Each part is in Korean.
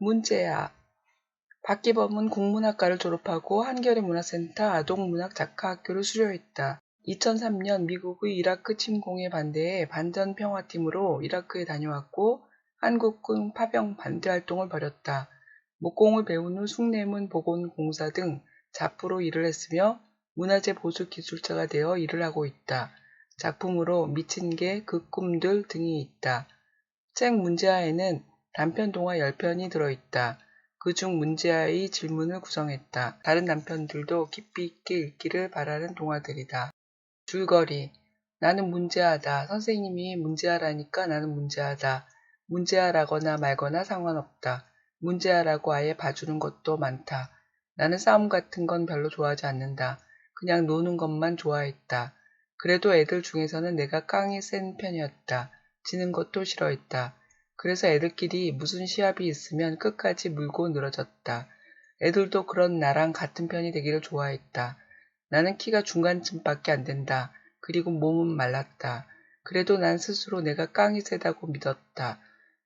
문제야. 박기범은 국문학과를 졸업하고 한겨레 문화센터 아동문학작가학교를 수료했다. 2003년 미국의 이라크 침공에 반대해 반전평화팀으로 이라크에 다녀왔고 한국군 파병 반대활동을 벌였다. 목공을 배운 후 숭례문 보건공사 등 잡부로 일을 했으며 문화재 보수 기술자가 되어 일을 하고 있다. 작품으로 미친 개, 그 꿈들 등이 있다. 책 문제아에는 단편 동화 10편이 들어있다. 그중 문제아의 질문을 구성했다. 다른 단편들도 깊이 있게 읽기를 바라는 동화들이다. 줄거리. 나는 문제아다. 선생님이 문제아라니까 나는 문제아다. 문제아라거나 말거나 상관없다. 문제아라고 아예 봐주는 것도 많다. 나는 싸움 같은 건 별로 좋아하지 않는다. 그냥 노는 것만 좋아했다. 그래도 애들 중에서는 내가 깡이 센 편이었다. 지는 것도 싫어했다. 그래서 애들끼리 무슨 시합이 있으면 끝까지 물고 늘어졌다. 애들도 그런 나랑 같은 편이 되기를 좋아했다. 나는 키가 중간쯤밖에 안 된다. 그리고 몸은 말랐다. 그래도 난 스스로 내가 깡이 세다고 믿었다.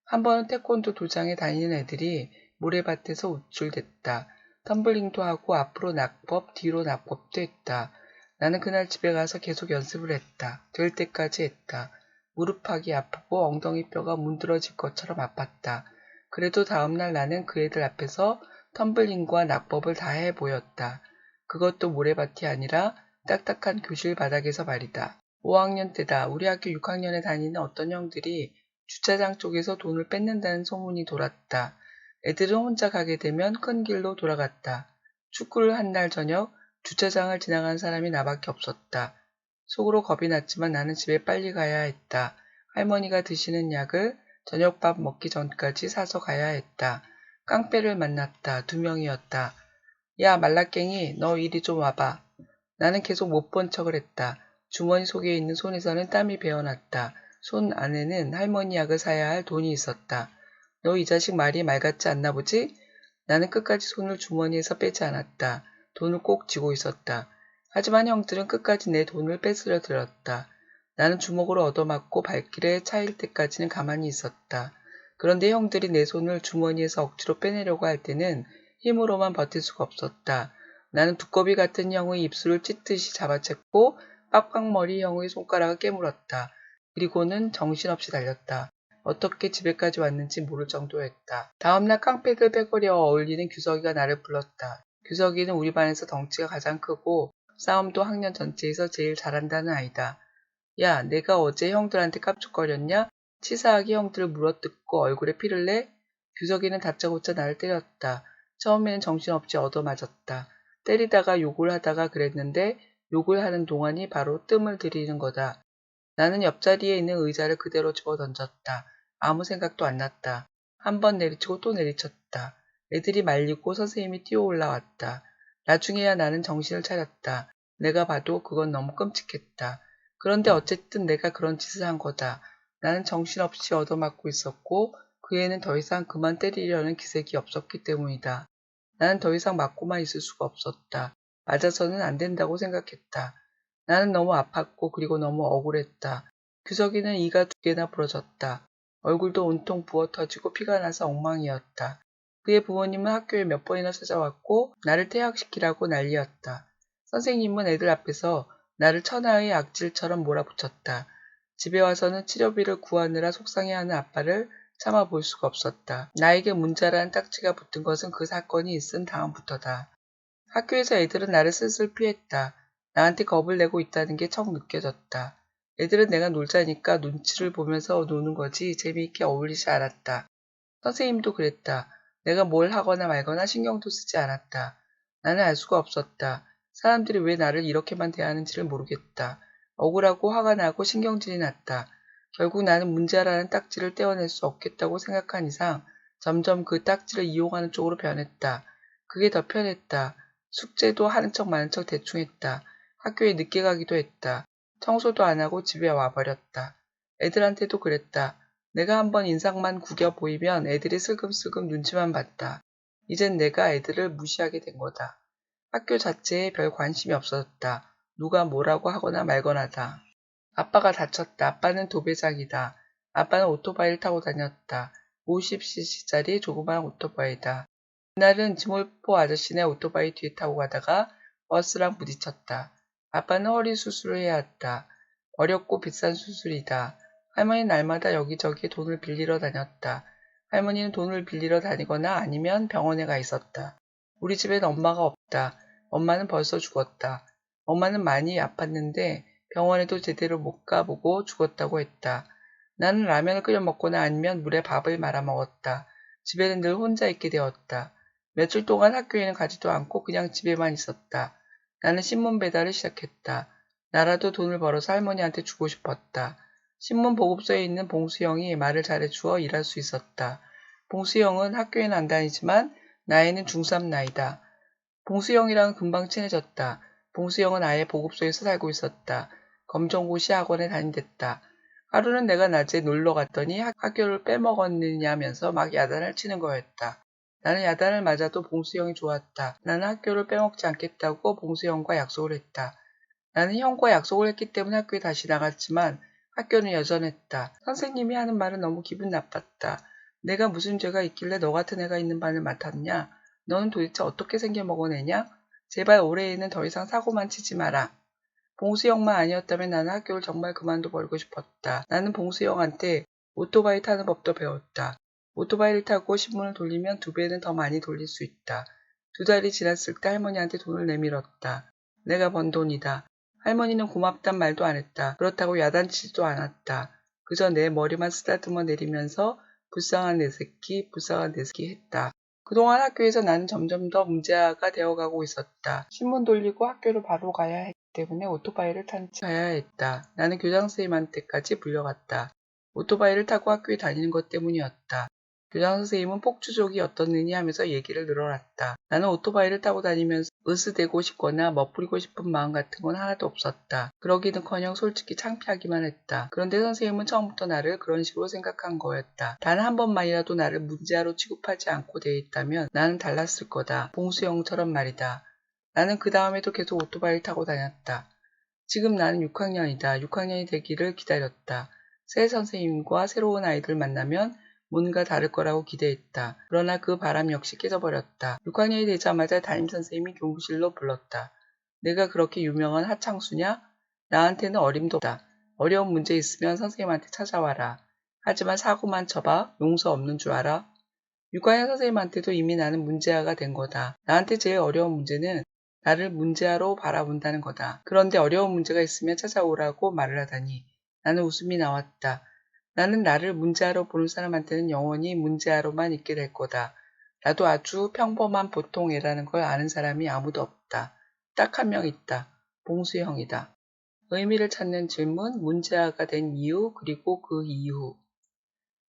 한 번은 태권도 도장에 다니는 애들이 모래밭에서 우쭐댔다. 텀블링도 하고 앞으로 낙법, 뒤로 낙법도 했다. 나는 그날 집에 가서 계속 연습을 했다. 될 때까지 했다. 무릎팍이 아프고 엉덩이 뼈가 문드러질 것처럼 아팠다. 그래도 다음날 나는 그 애들 앞에서 텀블링과 낙법을 다 해 보였다. 그것도 모래밭이 아니라 딱딱한 교실 바닥에서 말이다. 5학년 때다. 우리 학교 6학년에 다니는 어떤 형들이 주차장 쪽에서 돈을 뺏는다는 소문이 돌았다. 애들은 혼자 가게 되면 큰 길로 돌아갔다. 축구를 한 날 저녁 주차장을 지나가는 사람이 나밖에 없었다. 속으로 겁이 났지만 나는 집에 빨리 가야 했다. 할머니가 드시는 약을 저녁밥 먹기 전까지 사서 가야 했다. 깡패를 만났다. 2명이었다. 야, 말라깽이, 너 이리 좀 와봐. 나는 계속 못 본 척을 했다. 주머니 속에 있는 손에서는 땀이 배어났다. 손 안에는 할머니 약을 사야 할 돈이 있었다. 너 이 자식 말이 말 같지 않나 보지? 나는 끝까지 손을 주머니에서 빼지 않았다. 돈을 꼭 쥐고 있었다. 하지만 형들은 끝까지 내 돈을 뺏으려 들었다. 나는 주먹으로 얻어맞고 발길에 차일 때까지는 가만히 있었다. 그런데 형들이 내 손을 주머니에서 억지로 빼내려고 할 때는 힘으로만 버틸 수가 없었다. 나는 두꺼비 같은 형의 입술을 찢듯이 잡아챘고 빡빡머리 형의 손가락을 깨물었다. 그리고는 정신없이 달렸다. 어떻게 집에까지 왔는지 모를 정도였다. 다음날 깡패들 패거리와 어울리는 규석이가 나를 불렀다. 규석이는 우리 반에서 덩치가 가장 크고 싸움도 학년 전체에서 제일 잘한다는 아이다. 야, 내가 어제 형들한테 깝죽거렸냐? 치사하게 형들을 물어뜯고 얼굴에 피를 내? 규석이는 다짜고짜 나를 때렸다. 처음에는 정신없이 얻어맞았다. 때리다가 욕을 하다가 그랬는데 욕을 하는 동안이 바로 뜸을 들이는 거다. 나는 옆자리에 있는 의자를 그대로 집어던졌다. 아무 생각도 안 났다. 한 번 내리치고 또 내리쳤다. 애들이 말리고 선생님이 뛰어 올라왔다. 나중에야 나는 정신을 차렸다. 내가 봐도 그건 너무 끔찍했다. 그런데 어쨌든 내가 그런 짓을 한 거다. 나는 정신없이 얻어맞고 있었고 그 애는 더 이상 그만 때리려는 기색이 없었기 때문이다. 나는 더 이상 맞고만 있을 수가 없었다. 맞아서는 안 된다고 생각했다. 나는 너무 아팠고 그리고 너무 억울했다. 규석이는 이가 2개나 부러졌다. 얼굴도 온통 부어 터지고 피가 나서 엉망이었다. 그의 부모님은 학교에 몇 번이나 찾아왔고 나를 퇴학시키라고 난리였다. 선생님은 애들 앞에서 나를 천하의 악질처럼 몰아붙였다. 집에 와서는 치료비를 구하느라 속상해하는 아빠를 참아볼 수가 없었다. 나에게 문자라는 딱지가 붙은 것은 그 사건이 있은 다음부터다. 학교에서 애들은 나를 슬슬 피했다. 나한테 겁을 내고 있다는 게 척 느껴졌다. 애들은 내가 놀자니까 눈치를 보면서 노는 거지 재미있게 어울리지 않았다. 선생님도 그랬다. 내가 뭘 하거나 말거나 신경도 쓰지 않았다. 나는 알 수가 없었다. 사람들이 왜 나를 이렇게만 대하는지를 모르겠다. 억울하고 화가 나고 신경질이 났다. 결국 나는 문제라는 딱지를 떼어낼 수 없겠다고 생각한 이상 점점 그 딱지를 이용하는 쪽으로 변했다. 그게 더 편했다. 숙제도 하는 척 마는 척 대충 했다. 학교에 늦게 가기도 했다. 청소도 안 하고 집에 와버렸다. 애들한테도 그랬다. 내가 한번 인상만 구겨 보이면 애들이 슬금슬금 눈치만 봤다. 이젠 내가 애들을 무시하게 된 거다. 학교 자체에 별 관심이 없었다. 누가 뭐라고 하거나 말거나다. 아빠가 다쳤다. 아빠는 도배작이다. 아빠는 오토바이를 타고 다녔다. 50cc짜리 조그만 오토바이다. 그날은 지몰포 아저씨네 오토바이 뒤에 타고 가다가 버스랑 부딪혔다. 아빠는 허리 수술을 해야 했다. 어렵고 비싼 수술이다. 할머니는 날마다 여기저기 돈을 빌리러 다녔다. 할머니는 돈을 빌리러 다니거나 아니면 병원에 가 있었다. 우리 집엔 엄마가 없다. 엄마는 벌써 죽었다. 엄마는 많이 아팠는데 병원에도 제대로 못 가보고 죽었다고 했다. 나는 라면을 끓여 먹거나 아니면 물에 밥을 말아 먹었다. 집에는 늘 혼자 있게 되었다. 며칠 동안 학교에는 가지도 않고 그냥 집에만 있었다. 나는 신문 배달을 시작했다. 나라도 돈을 벌어서 할머니한테 주고 싶었다. 신문 보급소에 있는 봉수형이 말을 잘해주어 일할 수 있었다. 봉수형은 학교에는 안 다니지만 나이는 중3 나이다. 봉수형이랑 금방 친해졌다. 봉수형은 아예 보급소에서 살고 있었다. 검정고시 학원에 다닌댔다. 하루는 내가 낮에 놀러 갔더니 학교를 빼먹었느냐면서 막 야단을 치는 거였다. 나는 야단을 맞아도 봉수형이 좋았다. 나는 학교를 빼먹지 않겠다고 봉수형과 약속을 했다. 나는 형과 약속을 했기 때문에 학교에 다시 나갔지만 학교는 여전했다. 선생님이 하는 말은 너무 기분 나빴다. 내가 무슨 죄가 있길래 너 같은 애가 있는 반을 맡았냐? 너는 도대체 어떻게 생겨먹은 애냐? 제발 올해에는 더 이상 사고만 치지 마라. 봉수형만 아니었다면 나는 학교를 정말 그만둬 버리고 싶었다. 나는 봉수형한테 오토바이 타는 법도 배웠다. 오토바이를 타고 신문을 돌리면 2배는 더 많이 돌릴 수 있다. 2달이 지났을 때 할머니한테 돈을 내밀었다. 내가 번 돈이다. 할머니는 고맙단 말도 안 했다. 그렇다고 야단치지도 않았다. 그저 내 머리만 쓰다듬어 내리면서 불쌍한 내 새끼, 불쌍한 내 새끼 했다. 그동안 학교에서 나는 점점 더 문제아가 되어가고 있었다. 신문 돌리고 학교를 바로 가야 했기 때문에 오토바이를 탄 채 가야 했다. 나는 교장선생님한테까지 불려갔다. 오토바이를 타고 학교에 다니는 것 때문이었다. 교장선생님은 폭주족이 어떻느니 하면서 얘기를 늘어놨다. 나는 오토바이를 타고 다니면서 으스대고 싶거나 멋부리고 싶은 마음 같은 건 하나도 없었다. 그러기는커녕 솔직히 창피하기만 했다. 그런데 선생님은 처음부터 나를 그런 식으로 생각한 거였다. 단 한 번만이라도 나를 문제아로 취급하지 않고 돼 있다면 나는 달랐을 거다. 봉수형처럼 말이다. 나는 그 다음에도 계속 오토바이를 타고 다녔다. 지금 나는 6학년이다. 6학년이 되기를 기다렸다. 새 선생님과 새로운 아이들 만나면 뭔가 다를 거라고 기대했다. 그러나 그 바람 역시 깨져버렸다. 6학년이 되자마자 담임선생님이 교무실로 불렀다. 내가 그렇게 유명한 하창수냐? 나한테는 어림도 없다. 어려운 문제 있으면 선생님한테 찾아와라. 하지만 사고만 쳐봐. 용서 없는 줄 알아? 6학년 선생님한테도 이미 나는 문제아가 된 거다. 나한테 제일 어려운 문제는 나를 문제아로 바라본다는 거다. 그런데 어려운 문제가 있으면 찾아오라고 말을 하다니 나는 웃음이 나왔다. 나는 나를 문제아로 보는 사람한테는 영원히 문제아로만 있게 될 거다. 나도 아주 평범한 보통 애라는 걸 아는 사람이 아무도 없다. 딱 한 명 있다. 봉수형이다. 의미를 찾는 질문, 문제아가 된 이유, 그리고 그 이유.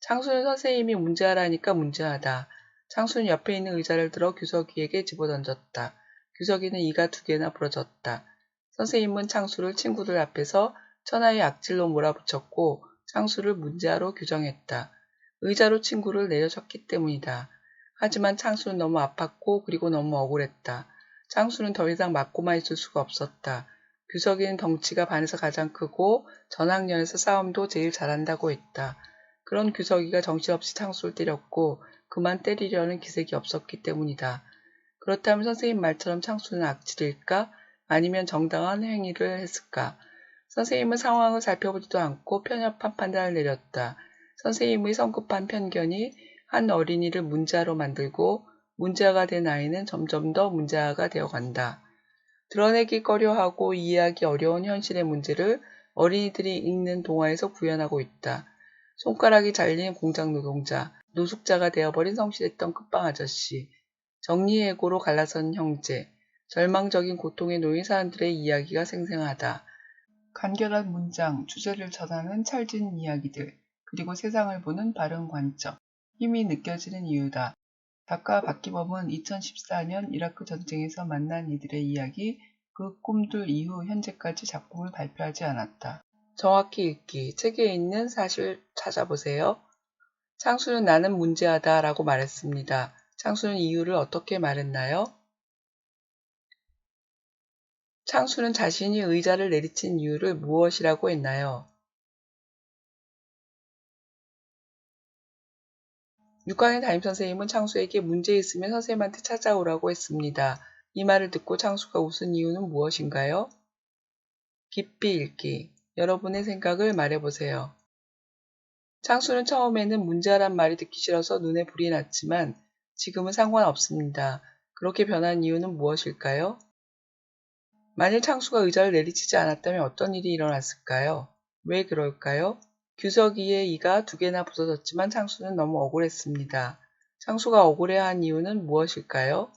창수는 선생님이 문제아라니까 문제하다. 창수는 옆에 있는 의자를 들어 규석이에게 집어던졌다. 규석이는 이가 2개나 부러졌다. 선생님은 창수를 친구들 앞에서 천하의 악질로 몰아붙였고 창수를 문제아로 규정했다. 의자로 친구를 내려쳤기 때문이다. 하지만 창수는 너무 아팠고 그리고 너무 억울했다. 창수는 더 이상 맞고만 있을 수가 없었다. 규석이는 덩치가 반에서 가장 크고 전학년에서 싸움도 제일 잘한다고 했다. 그런 규석이가 정신없이 창수를 때렸고 그만 때리려는 기색이 없었기 때문이다. 그렇다면 선생님 말처럼 창수는 악질일까? 아니면 정당한 행위를 했을까? 선생님은 상황을 살펴보지도 않고 편협한 판단을 내렸다. 선생님의 성급한 편견이 한 어린이를 문제아로 만들고 문제아가 된 아이는 점점 더 문제아가 되어간다. 드러내기 꺼려하고 이해하기 어려운 현실의 문제를 어린이들이 읽는 동화에서 구현하고 있다. 손가락이 잘린 공장 노동자, 노숙자가 되어버린 성실했던 끝방 아저씨, 정리해고로 갈라선 형제, 절망적인 고통에 놓인 사람들의 이야기가 생생하다. 간결한 문장, 주제를 전하는 찰진 이야기들, 그리고 세상을 보는 바른 관점, 힘이 느껴지는 이유다. 작가 박기범은 2014년 이라크 전쟁에서 만난 이들의 이야기, 그 꿈들 이후 현재까지 작품을 발표하지 않았다. 정확히 읽기, 책에 있는 사실 찾아보세요. 창수는 나는 문제하다 라고 말했습니다. 창수는 이유를 어떻게 말했나요? 창수는 자신이 의자를 내리친 이유를 무엇이라고 했나요? 6학년 담임선생님은 창수에게 문제 있으면 선생님한테 찾아오라고 했습니다. 이 말을 듣고 창수가 웃은 이유는 무엇인가요? 깊이 읽기. 여러분의 생각을 말해보세요. 창수는 처음에는 문제란 말이 듣기 싫어서 눈에 불이 났지만 지금은 상관없습니다. 그렇게 변한 이유는 무엇일까요? 만일 창수가 의자를 내리치지 않았다면 어떤 일이 일어났을까요? 왜 그럴까요? 규석이의 이가 2개나 부서졌지만 창수는 너무 억울했습니다. 창수가 억울해한 이유는 무엇일까요?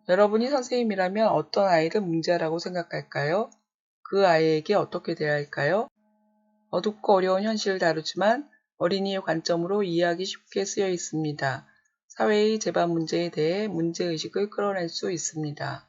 여러분이 선생님이라면 어떤 아이를 문제라고 생각할까요? 그 아이에게 어떻게 대할까요? 어둡고 어려운 현실을 다루지만 어린이의 관점으로 이해하기 쉽게 쓰여 있습니다. 사회의 재반 문제에 대해 문제의식을 끌어낼 수 있습니다.